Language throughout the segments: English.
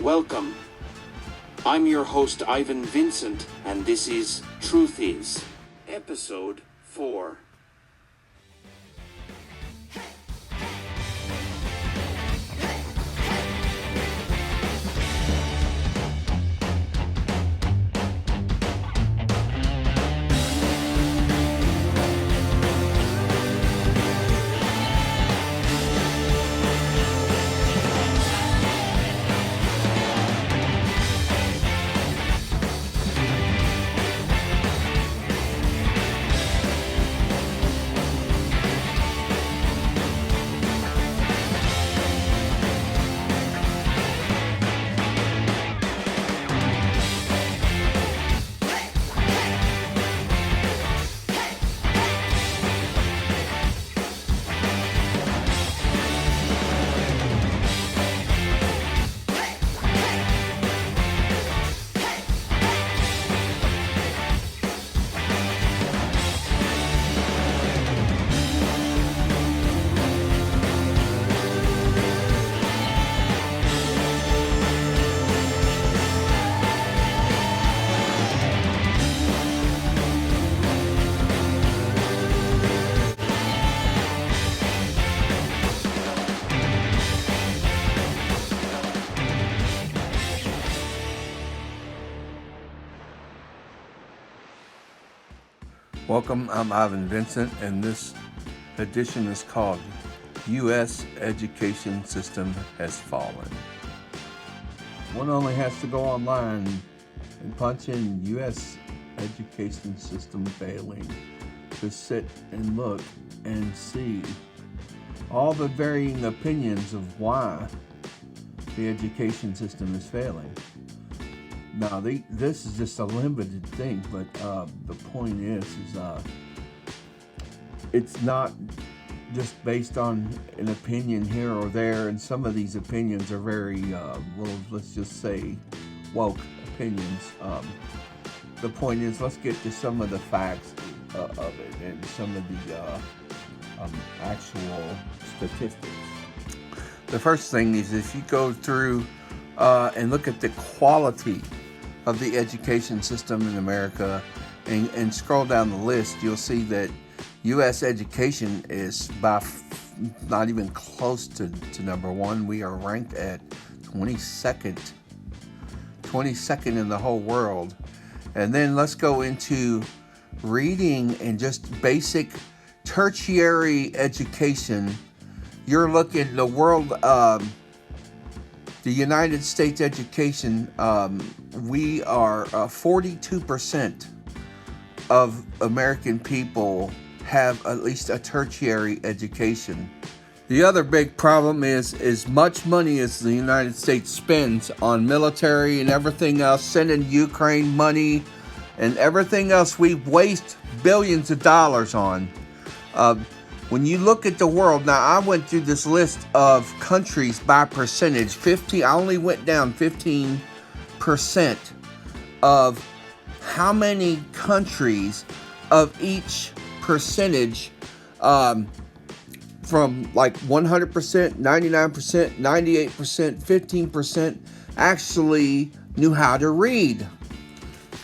Welcome. I'm your host, Ivan Vincent, and this is Truth Is, Episode 4. Welcome, I'm Ivan Vincent, and this edition is called U.S. Education System Has Fallen. One only has to go online and punch in U.S. Education System Failing to sit and look and see all the varying opinions of why the education system is failing. Now, this is just a limited thing, but the point is it's not just based on an opinion here or there, and some of these opinions are very, let's just say, woke opinions. The point is, let's get to some of the facts of it and some of the actual statistics. The first thing is, if you go through and look at the quality of the education system in America and scroll down the list, you'll see that U.S. education is not even close to number one. We are ranked at 22nd in the whole world. And then let's go into reading and just basic tertiary education. You're looking the world, the United States education, we are 42% of American people have at least a tertiary education. The other big problem is as much money as the United States spends on military and everything else, sending Ukraine money and everything else we waste billions of dollars on. When you look at the world, now I went through this list of countries by percentage. I only went down 15% of how many countries of each percentage, from like 100%, 99%, 98%, 15% actually knew how to read.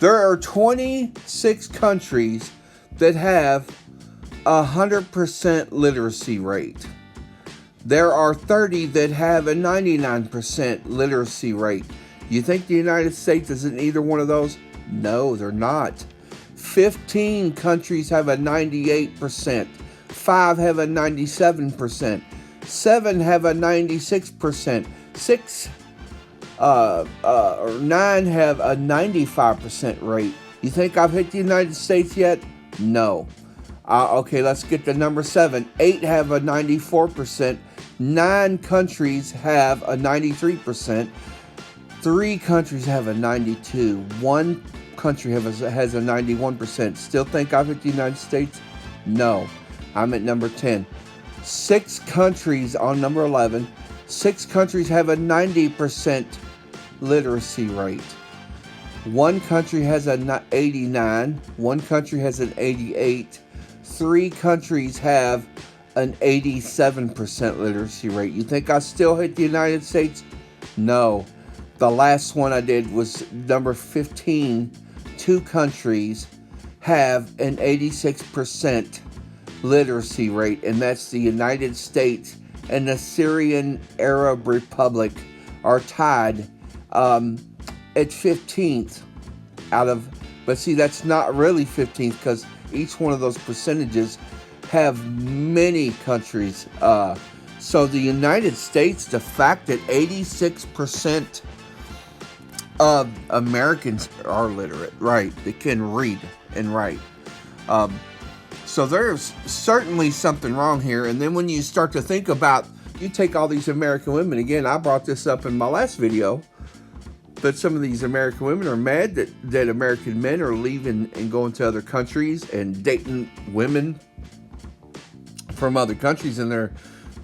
There are 26 countries that have 100% literacy rate. There are 30 that have a 99% literacy rate. You think the United States is in either one of those? No, they're not. 15 countries have a 98%. 5 have a 97%. 7 have a 96%. 9 have a 95% rate. You think I've hit the United States yet? No. Okay, let's get to number 7. 8 have a 94%. 9 countries have a 93%. 3 countries have a 92. 1 country has a 91%. Still think I've hit the United States? No. I'm at number 10. 6 countries on number 11. 6 countries have a 90% literacy rate. 1 country has an 89. 1 country has an 88. 3 countries have an 87% literacy rate. You think I still hit the United States? No. The last one I did was number 15. 2 countries have an 86% literacy rate, and that's the United States and the Syrian Arab Republic are tied at 15th out of, but see, that's not really 15th because each one of those percentages have many countries. So the United States, the fact that 86% of Americans are literate, right? They can read and write. So there's certainly something wrong here. And then when you start to think about, you take all these American women, again, I brought this up in my last video, but some of these American women are mad that American men are leaving and going to other countries and dating women from other countries, and they're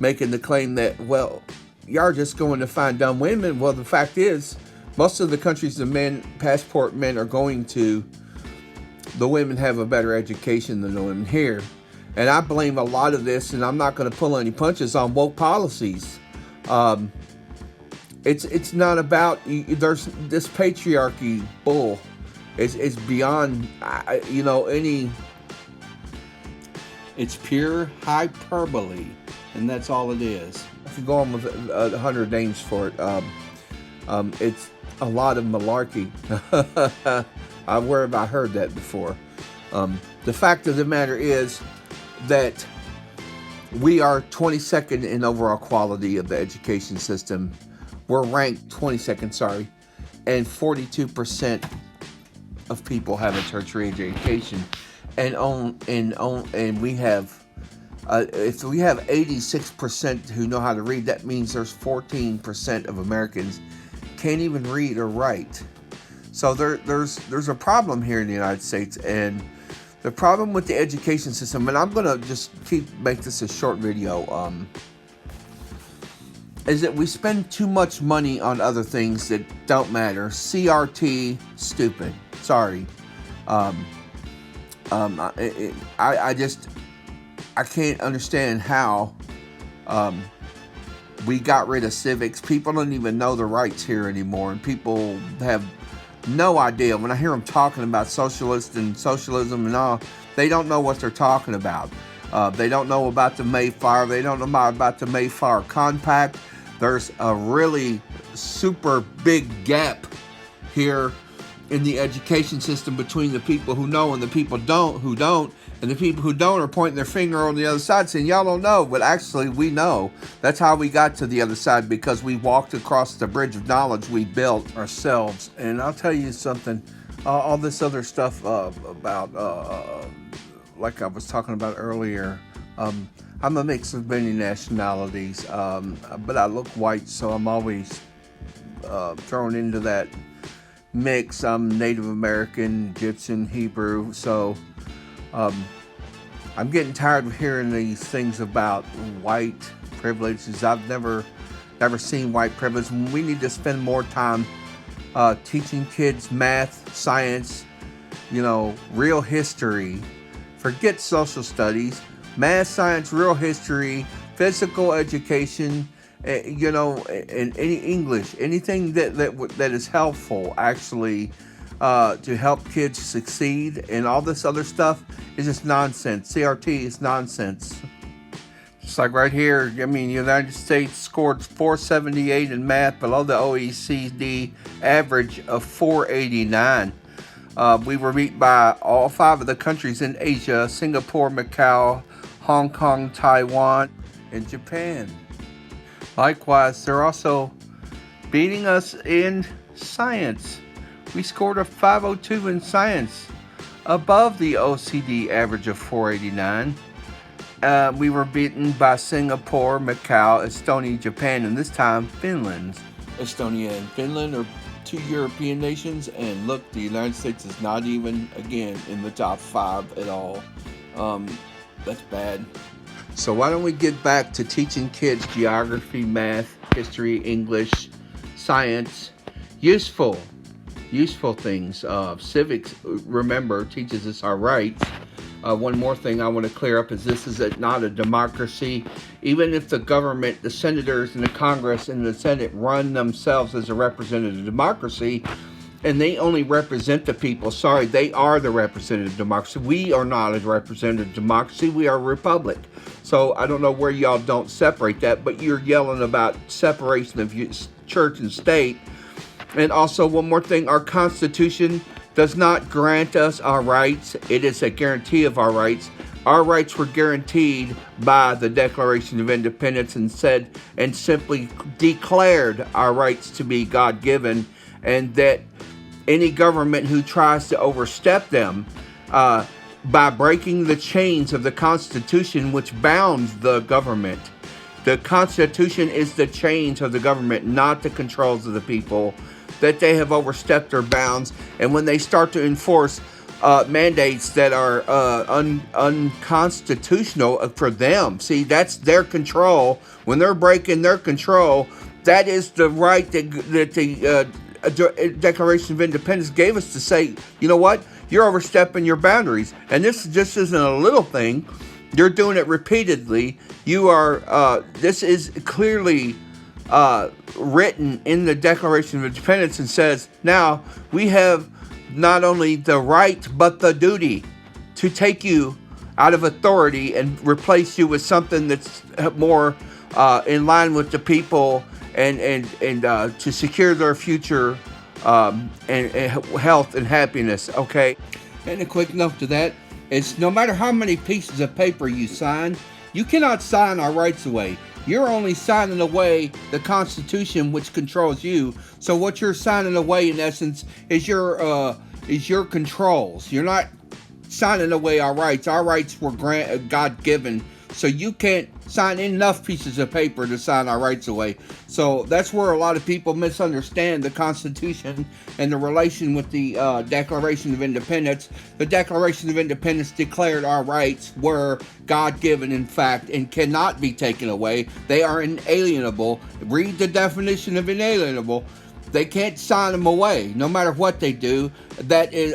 making the claim that, well, y'all just going to find dumb women. Well, the fact is, most of the countries the passport men are going to, the women have a better education than the women here. And I blame a lot of this, and I'm not going to pull any punches, on woke policies. It's not about, there's this patriarchy bull. It's beyond, any, it's pure hyperbole, and that's all it is. I could go on with 100 names for it. It's a lot of malarkey. Where have I heard that before? The fact of the matter is that we are 22nd in overall quality of the education system. We're ranked 22nd, and 42% of people have a tertiary education, and we have, if we have 86% who know how to read, that means there's 14% of Americans can't even read or write. So there's a problem here in the United States, and the problem with the education system, and I'm gonna just make this a short video, is that we spend too much money on other things that don't matter. CRT, stupid. Sorry. I can't understand how we got rid of civics. People don't even know the rights here anymore, and people have no idea. When I hear them talking about socialism and all, they don't know what they're talking about. They don't know about the Mayflower. They don't know about the Mayflower Compact. There's a really super big gap here in the education system between the people who know and the people who don't. And the people who don't are pointing their finger on the other side saying, y'all don't know, but actually we know. That's how we got to the other side, because we walked across the bridge of knowledge we built ourselves. And I'll tell you something, all this other stuff about, like I was talking about earlier, I'm a mix of many nationalities, but I look white, so I'm always thrown into that mix. I'm Native American, Egyptian, Hebrew, so I'm getting tired of hearing these things about white privileges. I've never seen white privilege. We need to spend more time teaching kids math, science, real history. Forget social studies. Math, science, real history, physical education, and any English, anything that is helpful actually to help kids succeed. And all this other stuff is just nonsense. CRT is nonsense. Just like right here, the United States scored 478 in math, below the OECD average of 489. We were beat by all 5 of the countries in Asia: Singapore, Macau, Hong Kong, Taiwan, and Japan. Likewise, they're also beating us in science. We scored a 502 in science, above the OECD average of 489. We were beaten by Singapore, Macau, Estonia, Japan, and this time Finland. Estonia and Finland are 2 European nations, and look, the United States is not even, again, in the top 5 at all. That's bad. So why don't we get back to teaching kids geography, math, history, English, science, useful things. Civics, remember, teaches us our rights. one more thing I want to clear up is this is not a democracy. Even if the government, the senators and the Congress and the Senate run themselves as a representative democracy, and they only represent the people, sorry, they are the representative democracy. We are not a representative democracy. We are a republic. So I don't know where y'all don't separate that, but you're yelling about separation of church and state. And also, one more thing, our Constitution does not grant us our rights. It is a guarantee of our rights. Our rights were guaranteed by the Declaration of Independence and simply declared our rights to be God-given, and that any government who tries to overstep them by breaking the chains of the Constitution, which bounds the government. The Constitution is the chains of the government, not the controls of the people, that they have overstepped their bounds. And when they start to enforce mandates that are unconstitutional for them, see, that's their control. When they're breaking their control, that is the right that the Declaration of Independence gave us to say, you know what, you're overstepping your boundaries. And this just isn't a little thing. You're doing it repeatedly. You are, this is clearly written in the Declaration of Independence and says, now we have not only the right, but the duty to take you out of authority and replace you with something that's more in line with the people and to secure their future and health and happiness, okay? And a quick note to that is no matter how many pieces of paper you sign, you cannot sign our rights away. You're only signing away the Constitution, which controls you. So what you're signing away, in essence, is your controls. You're not signing away our rights. Our rights were God-given. So you can't sign enough pieces of paper to sign our rights away. So that's where a lot of people misunderstand the Constitution and the relation with the Declaration of Independence. The Declaration of Independence declared our rights were God-given, in fact, and cannot be taken away. They are inalienable. Read the definition of inalienable. They can't sign them away, no matter what they do. That is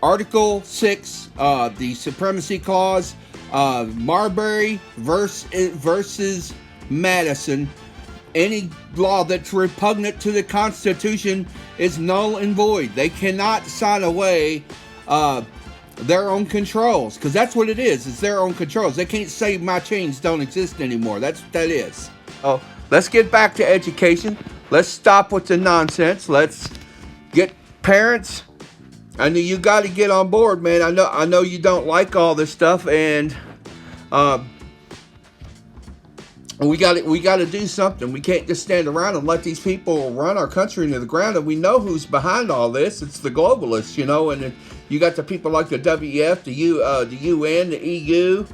Article 6, the Supremacy Clause, Marbury versus Madison. Any law that's repugnant to the Constitution is null and void. They cannot sign away their own controls, because that's what it is. It's their own controls. They can't say my chains don't exist anymore. That's what that is. Oh, let's get back to education. Let's stop with the nonsense. Let's get parents. I know you got to get on board, man. I know you don't like all this stuff, and we got to do something. We can't just stand around and let these people run our country into the ground. And we know who's behind all this. It's the globalists, you know. And you got the people like the WEF, the UN, the EU.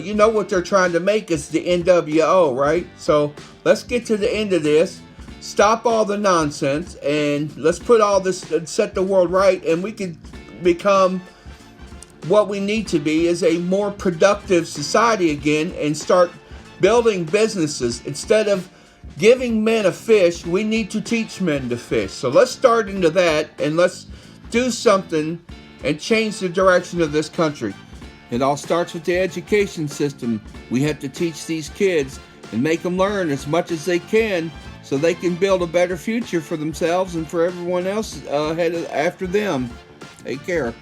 You know what they're trying to make is the NWO, right? So let's get to the end of this. Stop all the nonsense, and let's put all this and set the world right, and we can become what we need to be, is a more productive society again, and start building businesses. Instead of giving men a fish, we need to teach men to fish. So let's start into that, and let's do something and change the direction of this country. It all starts with the education system. We have to teach these kids and make them learn as much as they can, so they can build a better future for themselves and for everyone else after them. Take care.